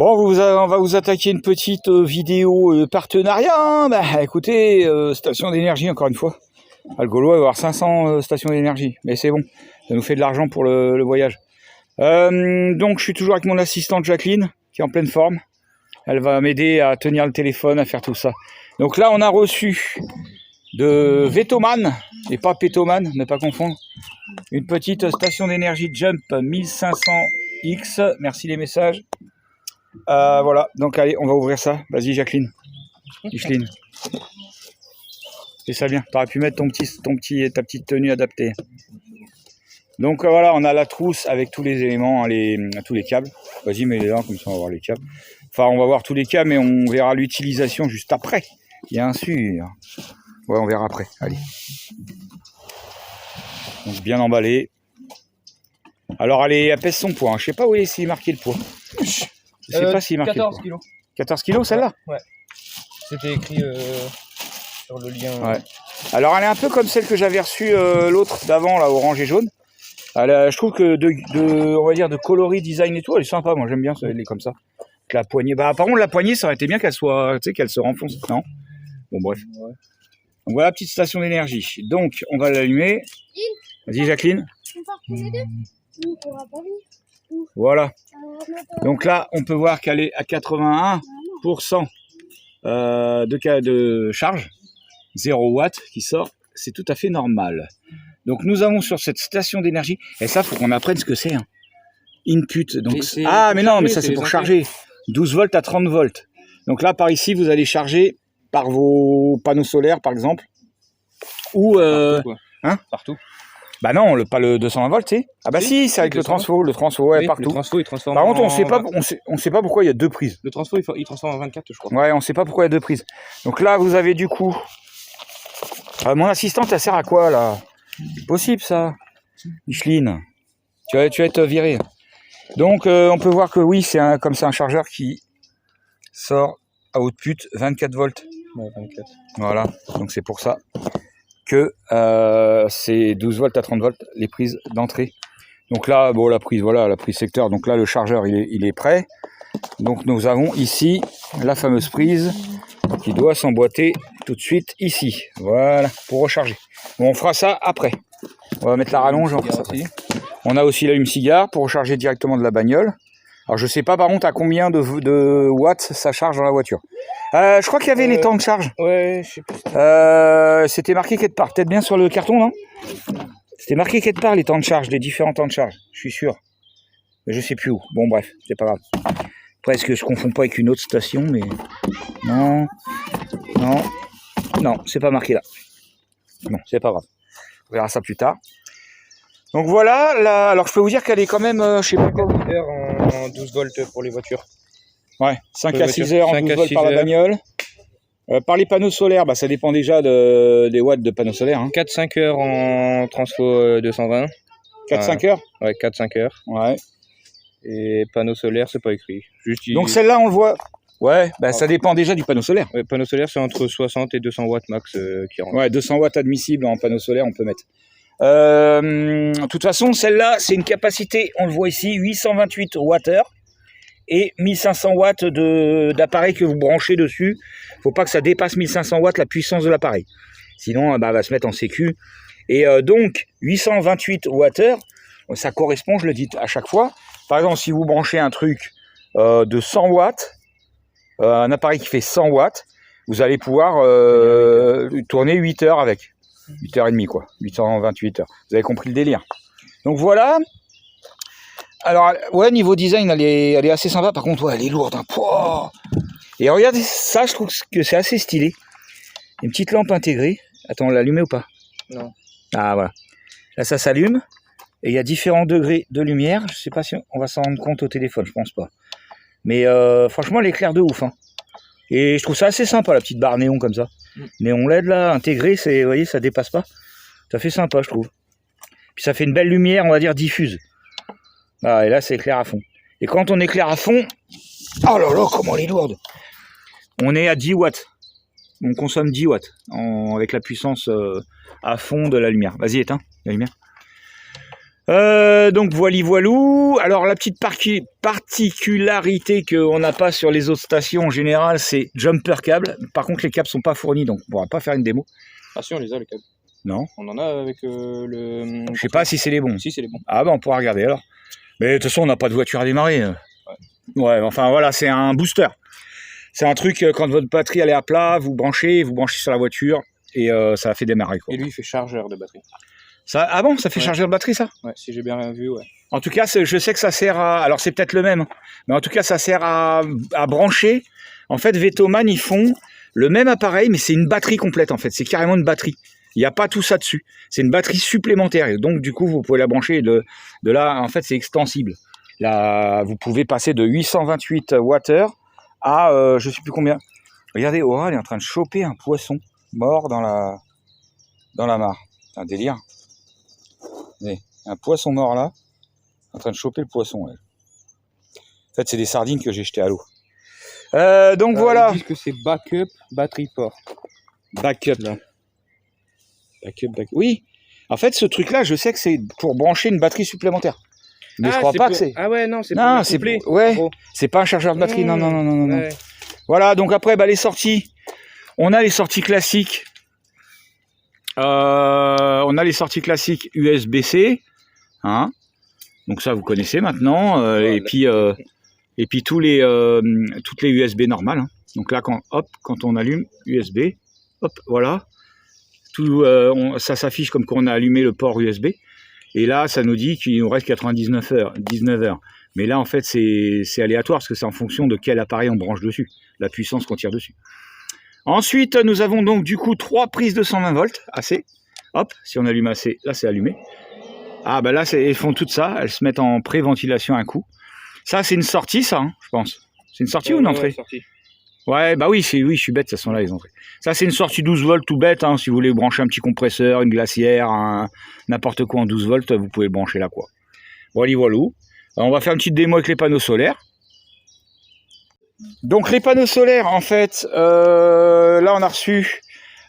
Bon, on va vous attaquer une petite vidéo partenariat. Hein. Bah, écoutez, station d'énergie encore une fois. Ah, le Gaulois va avoir 500 stations d'énergie, mais c'est bon, ça nous fait de l'argent pour le voyage. Donc je suis toujours avec mon assistante Jacqueline, qui est en pleine forme. Elle va m'aider à tenir le téléphone, à faire tout ça. Donc là, on a reçu de Vetoman, et pas Pétoman, ne pas confondre, une petite station d'énergie Jump 1500X. Merci les messages. Voilà, donc allez, on va ouvrir ça. Vas-y Jacqueline. Micheline. Fais ça bien. Tu aurais pu mettre ta petite tenue adaptée. Donc voilà, on a la trousse avec tous les éléments, tous les câbles. Vas-y, mets-les là, comme ça on va voir les câbles. Enfin, on va voir tous les câbles, mais on verra l'utilisation juste après. Bien sûr. Ouais, on verra après. Allez. Donc bien emballé. Alors elle pèse son poids. Hein. Je sais pas où est marqué le poids. Je sais pas s'il est marqué 14 kg. 14 kg celle-là? Ouais. C'était écrit sur le lien. Ouais. Alors elle est un peu comme celle que j'avais reçue l'autre d'avant, là, orange et jaune. Je trouve que on va dire de coloris, design et tout, elle est sympa. Moi j'aime bien, elle est comme ça. La poignée. Bah par contre la poignée, ça aurait été bien qu'elle soit, tu sais, qu'elle se renfonce. Non. Bon bref. Ouais. Donc voilà la petite station d'énergie. Donc on va l'allumer. Vas-y Jacqueline. Voilà. Donc là, on peut voir qu'elle est à 81% de charge, 0 watts qui sort, c'est tout à fait normal. Donc nous avons sur cette station d'énergie, et ça, faut qu'on apprenne ce que c'est. Hein. Input. Donc, mais non, mais ça c'est pour charger. 12 volts à 30 volts. Donc là, par ici, vous allez charger par vos panneaux solaires, par exemple, ou Partout. Bah non, pas le 220 volts, tu sais. Ah bah si, c'est avec le transfo, ouais, oui, partout. Le transfo, il transforme. Par contre, on sait pas pourquoi il y a deux prises. Le transfo, il transforme en 24, je crois. Ouais, on sait pas pourquoi il y a deux prises. Donc là, vous avez du coup. Mon assistante, elle sert à quoi là? C'est possible ça, Micheline. Tu vas être virée. Donc, on peut voir que oui, c'est comme ça un chargeur qui sort à output 24 volts. Ouais, 24. Voilà. Donc c'est pour ça que c'est 12 volts à 30 volts les prises d'entrée. Donc là, bon, la prise secteur. Donc là, le chargeur, il est prêt. Donc nous avons ici la fameuse prise qui doit s'emboîter tout de suite ici. Voilà, pour recharger. Bon, on fera ça après. On va mettre la rallonge. On a aussi l'allume-cigare pour recharger directement de la bagnole. Alors je sais pas par contre à combien de watts ça charge dans la voiture. Je crois qu'il y avait les temps de charge. Ouais, je sais plus. C'était marqué quelque part, peut-être bien sur le carton, non? C'était marqué quelque part les temps de charge, les différents temps de charge, je suis sûr. Mais je sais plus où. Bon bref, c'est pas grave. Après, est-ce que je confonds pas avec une autre station, mais non, c'est pas marqué là. Non, c'est pas grave. On verra ça plus tard. Donc voilà, là, alors je peux vous dire qu'elle est quand même, je sais pas quoi. En 12 volts pour les voitures. Ouais, 5 à 6 heures en 12 volts par la bagnole. Par les panneaux solaires, bah, ça dépend déjà des watts de panneaux solaires. Hein. 4-5 heures en transfo 220. 4-5 heures? Ouais, 4-5 heures. Ouais. Et panneaux solaires, c'est pas écrit. Juste donc celle-là, on le voit. Ouais, bah, ça dépend déjà du panneau solaire. Ouais, panneau solaire, c'est entre 60 et 200 watts max qui rentrent. Ouais, 200 watts admissibles en panneau solaire, on peut mettre. De toute façon, celle-là, c'est une capacité, on le voit ici, 828 Wh et 1500 watts d'appareil que vous branchez dessus. Il ne faut pas que ça dépasse 1500 watts la puissance de l'appareil. Sinon, elle va se mettre en sécu. Et donc, 828 Wh, ça correspond, je le dis à chaque fois. Par exemple, si vous branchez un truc de 100 watts, un appareil qui fait 100 watts, vous allez pouvoir tourner 8 heures avec. 8h30 quoi, 828 heures. Vous avez compris le délire. Donc voilà. Alors ouais, niveau design, elle est assez sympa. Par contre, ouais, elle est lourde. Hein. Pouah. Et regardez ça, je trouve que c'est assez stylé. Une petite lampe intégrée. Attends, on l'a allumée ou pas? Non. Ah voilà. Là, ça s'allume. Et il y a différents degrés de lumière. Je sais pas si on va s'en rendre compte au téléphone, je pense pas. Mais franchement, elle éclaire de ouf. Hein. Et je trouve ça assez sympa, la petite barre néon comme ça. Néon LED là, intégré, vous voyez, ça dépasse pas. Ça fait sympa, je trouve. Puis ça fait une belle lumière, on va dire, diffuse. Ah, et là, c'est éclair à fond. Et quand on éclaire à fond, oh là là, comment elle est lourde. On est à 10 watts. On consomme 10 watts avec la puissance à fond de la lumière. Vas-y, éteins la lumière. Donc voilou. Alors la petite particularité qu'on n'a pas sur les autres stations en général, c'est jumper câble. Par contre les câbles sont pas fournis, donc on pourra pas faire une démo. Ah si, on les a les câbles. Non. On en a avec le... Je sais pas si c'est les bons. Si, c'est les bons. Ah bah on pourra regarder alors. Mais de toute façon on n'a pas de voiture à démarrer. Ouais, enfin voilà, c'est un booster. C'est un truc, quand votre batterie elle est à plat, vous branchez sur la voiture et ça la fait démarrer, quoi. Et lui il fait chargeur de batterie. Ça, ah bon, ça fait chargeur de batterie, ça? Ouais, si j'ai bien vu, ouais. En tout cas, je sais que ça sert à... Alors, c'est peut-être le même, mais en tout cas, ça sert à brancher. En fait, Vetoman, ils font le même appareil, mais c'est une batterie complète, en fait. C'est carrément une batterie. Il n'y a pas tout ça dessus. C'est une batterie supplémentaire. Et donc, du coup, vous pouvez la brancher de là. En fait, c'est extensible. Là, vous pouvez passer de 828 Wh à je ne sais plus combien. Regardez, Aura, elle est en train de choper un poisson mort dans la mare. C'est un délire. Un poisson mort là, en train de choper le poisson. Elle. En fait, c'est des sardines que j'ai jetées à l'eau. Donc voilà. Ils disent que c'est backup batterie port. Backup là. Backup. Oui. En fait, ce truc-là, je sais que c'est pour brancher une batterie supplémentaire. Mais je crois pas que c'est. Ah ouais, non, c'est non, pour c'est ouais. C'est pas un chargeur de batterie. Non. Ouais. Voilà. Donc après, les sorties. On a les sorties classiques. On a les sorties classiques USB-C, hein. Donc ça vous connaissez maintenant, et puis toutes les USB normales, hein. Donc là quand on allume USB, hop, voilà, tout ça s'affiche comme qu'on a allumé le port USB, et là ça nous dit qu'il nous reste 19 heures. Mais là en fait c'est aléatoire parce que c'est en fonction de quel appareil on branche dessus, la puissance qu'on tire dessus. Ensuite, nous avons donc du coup 3 prises de 120 volts, AC. Hop, si on allume AC, là c'est allumé. Ah bah là, elles font tout ça, elles se mettent en pré-ventilation un coup. Ça, c'est une sortie, ça, hein, je pense. C'est une sortie ou une entrée? Ouais, bah oui, je suis bête, ça sont là les entrées. Ça, c'est une sortie 12 volts tout bête, hein, si vous voulez brancher un petit compresseur, une glacière, n'importe quoi en 12 volts, vous pouvez le brancher là, quoi. Voilà. On va faire une petite démo avec les panneaux solaires. Donc les panneaux solaires, en fait, là on a reçu,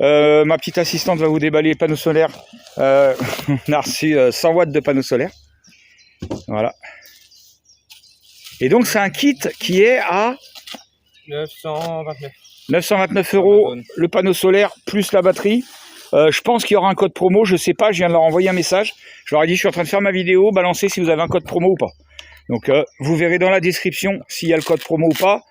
ma petite assistante va vous déballer les panneaux solaires, on a reçu 100 watts de panneaux solaires, voilà. Et donc c'est un kit qui est à 929 € le panneau solaire plus la batterie. Je pense qu'il y aura un code promo, je sais pas, je viens de leur envoyer un message, je leur ai dit je suis en train de faire ma vidéo, balancez si vous avez un code promo ou pas. Donc vous verrez dans la description s'il y a le code promo ou pas.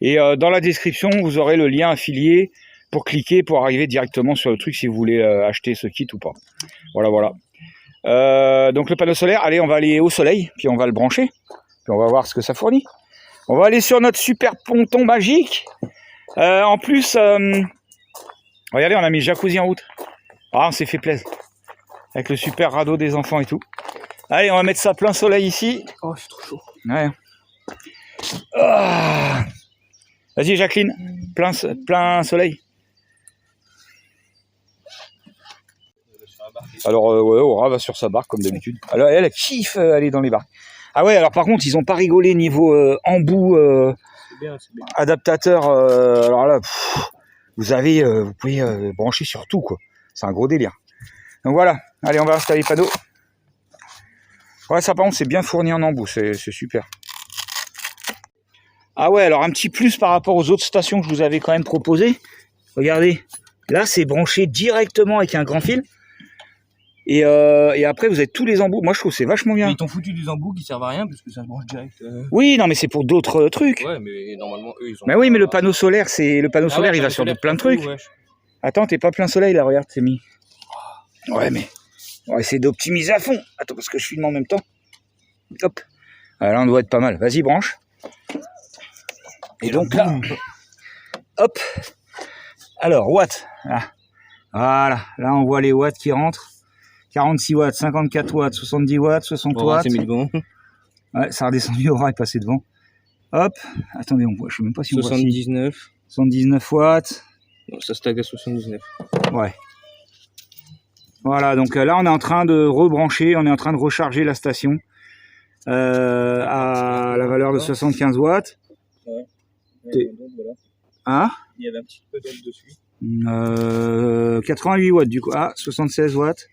Et dans la description, vous aurez le lien affilié pour cliquer, pour arriver directement sur le truc si vous voulez acheter ce kit ou pas. Voilà. Donc le panneau solaire, allez, on va aller au soleil, puis on va le brancher, puis on va voir ce que ça fournit. On va aller sur notre super ponton magique. En plus, regardez, on a mis le jacuzzi en route. Ah, on s'est fait plaisir. Avec le super radeau des enfants et tout. Allez, on va mettre ça plein soleil ici. Oh, c'est trop chaud. Ouais. Ah. Vas-y Jacqueline, plein soleil. Alors ouais, Aura va sur sa barque comme d'habitude. Alors elle kiffe aller dans les barques. Ah ouais, alors par contre ils ont pas rigolé niveau embout adaptateur. Alors là, vous pouvez brancher sur tout, quoi. C'est un gros délire. Donc voilà, allez on va installer les panneaux. Ouais, ça par contre c'est bien fourni en embout, c'est super. Ah ouais, alors un petit plus par rapport aux autres stations que je vous avais quand même proposées. Regardez, là c'est branché directement avec un grand fil. Et après vous avez tous les embouts. Moi je trouve que c'est vachement bien. Mais ils t'ont foutu des embouts qui servent à rien parce que ça se branche direct. Oui, non mais c'est pour d'autres trucs. Ouais, mais normalement eux ils ont. Mais oui, mais le panneau solaire, il va sur plein de trucs. Ouais. Attends, t'es pas plein soleil là, regarde, c'est mis. Ouais, mais on va essayer d'optimiser à fond. Attends, parce que je filme en même temps. Hop. Alors là on doit être pas mal. Vas-y, branche. Et donc là, hop. Alors, watts. Ah. Voilà, là on voit les watts qui rentrent. 46 watts, 54 watts, 70 watts, 60 watts. C'est mis devant. Ouais, ça a redescendu, Aura est passé devant. Hop, attendez, on voit, je sais même pas si on 79. voit. 79 watts. Non, ça stack à 79. Ouais. Voilà, donc là on est en train de rebrancher, on est en train de recharger la station à la valeur de 75 watts. Ouais. Voilà. Hein? Il y avait un petit peu d'onde dessus. 88 watts du coup. Ah, 76 watts.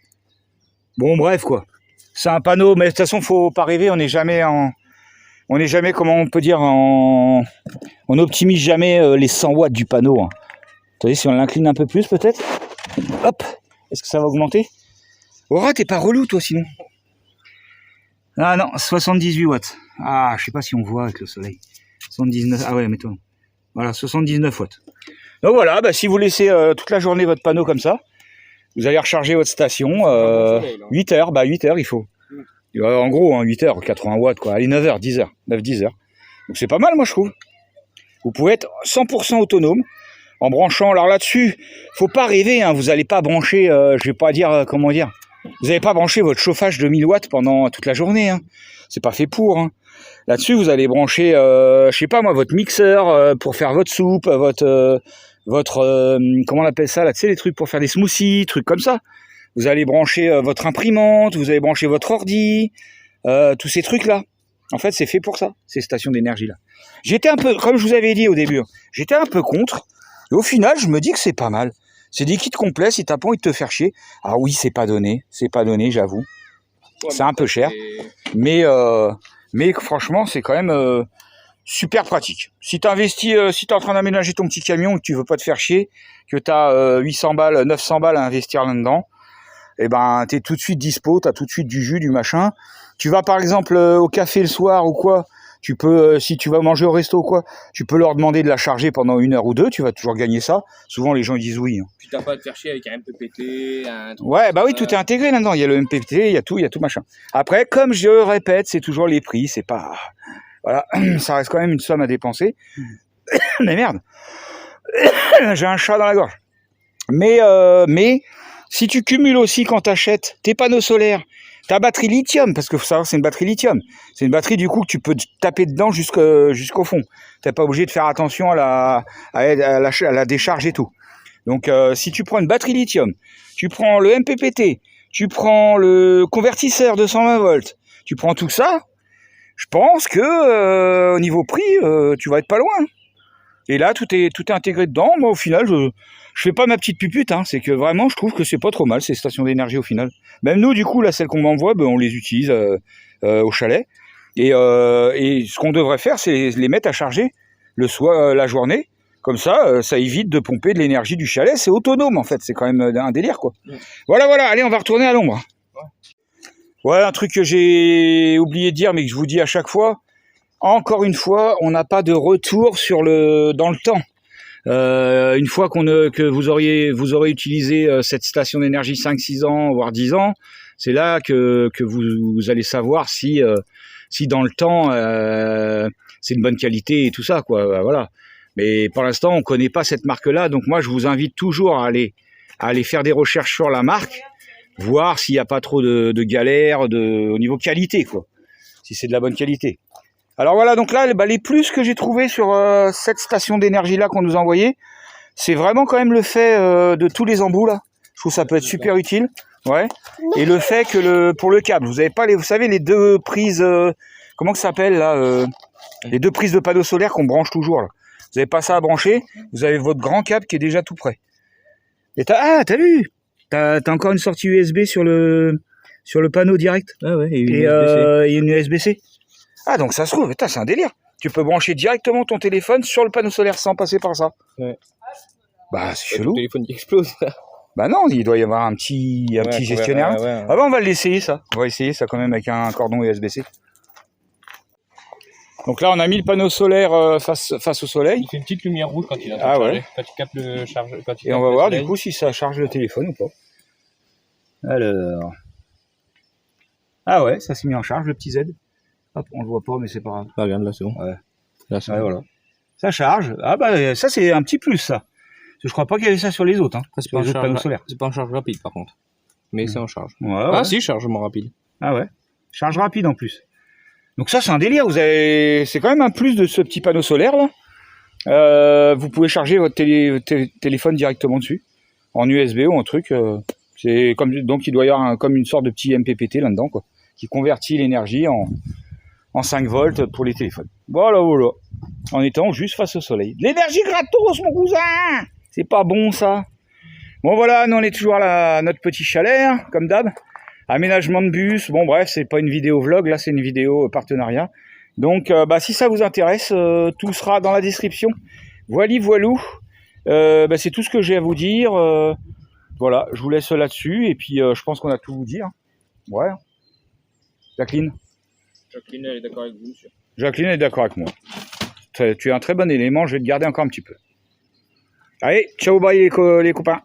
Bon, bref quoi. C'est un panneau, mais de toute façon, faut pas rêver, on n'est jamais, comment on peut dire, on n'optimise jamais les 100 watts du panneau. Hein. Vous voyez, si on l'incline un peu plus, peut-être. Hop, est-ce que ça va augmenter? Aura, t'es pas relou, toi, sinon. Ah non, 78 watts. Ah, je sais pas si on voit avec le soleil. 79, ah ouais, mettons. Voilà, 79 watts. Donc voilà, bah, si vous laissez toute la journée votre panneau comme ça, vous allez recharger votre station. 8 heures, bah 8 heures il faut. En gros, hein, 8 heures, 80 watts, quoi. Allez, 9 heures, 10 heures. 9-10 heures. Donc c'est pas mal, moi, je trouve. Vous pouvez être 100% autonome en branchant. Alors là-dessus, faut pas rêver, hein, vous n'allez pas brancher, je vais pas dire, comment dire, vous n'allez pas brancher votre chauffage de 1000 watts pendant toute la journée. Hein. C'est pas fait pour. Hein. Là-dessus, vous allez brancher, je sais pas moi, votre mixeur pour faire votre soupe, votre comment on appelle ça là, tu sais, les trucs pour faire des smoothies, trucs comme ça. Vous allez brancher votre imprimante, vous allez brancher votre ordi, tous ces trucs-là. En fait, c'est fait pour ça, ces stations d'énergie-là. J'étais un peu, comme je vous avais dit au début, j'étais un peu contre. Et au final, je me dis que c'est pas mal. C'est des kits complets, si t'as pas envie de te faire chier. Ah oui, c'est pas donné, j'avoue. Ouais, c'est un peu cher. Mais franchement, c'est quand même super pratique. Si tu investis, si tu es en train d'aménager ton petit camion et que tu veux pas te faire chier, que tu as 800 balles, 900 balles à investir là-dedans, et ben tu es tout de suite dispo, tu as tout de suite du jus, du machin. Tu vas par exemple au café le soir ou quoi, tu peux, si tu vas manger au resto ou quoi, tu peux leur demander de la charger pendant 1 heure ou 2, tu vas toujours gagner ça. Souvent les gens ils disent oui. Hein. Puis t'as pas à te faire chier avec un MPPT, un truc. Ouais, bah oui, tout est intégré là-dedans. Il y a le MPPT, il y a tout machin. Après, comme je répète, c'est toujours les prix, c'est pas... Voilà, ça reste quand même une somme à dépenser. Mais merde, j'ai un chat dans la gorge. Mais si tu cumules aussi quand tu achètes tes panneaux solaires, ta batterie lithium, parce que faut savoir c'est une batterie lithium. C'est une batterie du coup que tu peux taper dedans jusqu'au fond. T'es pas obligé de faire attention à la décharge et tout. Donc si tu prends une batterie lithium, tu prends le MPPT, tu prends le convertisseur 220 volts, tu prends tout ça, je pense que au niveau prix, tu vas être pas loin. Et là, tout est intégré dedans. Moi, au final, je fais pas ma petite pupute. Hein. C'est que vraiment, je trouve que c'est pas trop mal ces stations d'énergie au final. Même nous, du coup, là, celles qu'on m'envoie, on les utilise au chalet. Et ce qu'on devrait faire, c'est les mettre à charger le soir, la journée. Comme ça, ça évite de pomper de l'énergie du chalet. C'est autonome, en fait. C'est quand même un délire, quoi. Voilà. Allez, on va retourner à l'ombre. Ouais, un truc que j'ai oublié de dire, mais que je vous dis à chaque fois. Encore une fois, on n'a pas de retour dans le temps. Une fois que vous aurez utilisé cette station d'énergie 5-6 ans, voire 10 ans, c'est là que vous allez savoir si dans le temps c'est une bonne qualité et tout ça, quoi. Voilà. Mais pour l'instant, on connaît pas cette marque-là, donc moi je vous invite toujours à aller faire des recherches sur la marque, voir s'il n'y a pas trop de galères au niveau qualité, quoi. Si c'est de la bonne qualité. Alors voilà, donc là, les plus que j'ai trouvé sur cette station d'énergie-là qu'on nous a envoyé, c'est vraiment quand même le fait de tous les embouts là. Je trouve que ça peut être super utile. Ouais. Et le fait que pour le câble, vous avez pas vous savez, les deux prises, comment que ça s'appelle là, les deux prises de panneaux solaires qu'on branche toujours là. Vous n'avez pas ça à brancher, vous avez votre grand câble qui est déjà tout prêt. Et t'as vu, t'as encore une sortie USB sur le panneau direct. Ah ouais, et une USB-C. Ah, donc ça se trouve, c'est un délire. Tu peux brancher directement ton téléphone sur le panneau solaire sans passer par ça. Ouais. Bah, c'est chelou. Le téléphone qui explose. Bah non, il doit y avoir un petit gestionnaire. Ouais. Ah bah, on va l'essayer ça. On va essayer ça quand même avec un cordon USB-C. Donc là, on a mis le panneau solaire face au soleil. Il fait une petite lumière rouge quand il a Ah chargé. ouais. Quand tu captes le charge. Et on va voir du coup si ça charge le téléphone ou pas. Alors. Ah ouais, ça s'est mis en charge, le petit Z. Hop, on le voit pas, mais c'est pas grave. Ah, regarde, là, c'est bon. Ouais. Là, c'est Ouais, bon. voilà. Ça charge. Ah bah ça c'est un petit plus ça. Parce que je crois pas qu'il y avait ça sur les autres. Hein. C'est Sur les autres panneaux solaires. C'est pas en charge rapide, par contre. Mais c'est en charge. Ouais. Ah, si, chargement rapide. Ah ouais. Charge rapide en plus. Donc ça c'est un délire. C'est quand même un plus de ce petit panneau solaire là. Vous pouvez charger votre téléphone directement dessus, en USB ou en truc. C'est comme donc il doit y avoir comme une sorte de petit MPPT là-dedans quoi, qui convertit l'énergie en 5 volts pour les téléphones. Voilà. En étant juste face au soleil. L'énergie gratos, mon cousin. C'est pas bon ça. Bon voilà, nous on est toujours à notre petit chalet, hein, comme d'hab. Aménagement de bus, bon bref, c'est pas une vidéo vlog, là c'est une vidéo partenariat. Donc si ça vous intéresse, tout sera dans la description. Voilou. C'est tout ce que j'ai à vous dire. Voilà, je vous laisse là-dessus. Et puis je pense qu'on a tout vous dire. Ouais. Jacqueline, Jacqueline, elle est d'accord avec vous. Jacqueline est d'accord avec moi. Tu es un très bon élément, je vais te garder encore un petit peu. Allez, ciao, bye les copains.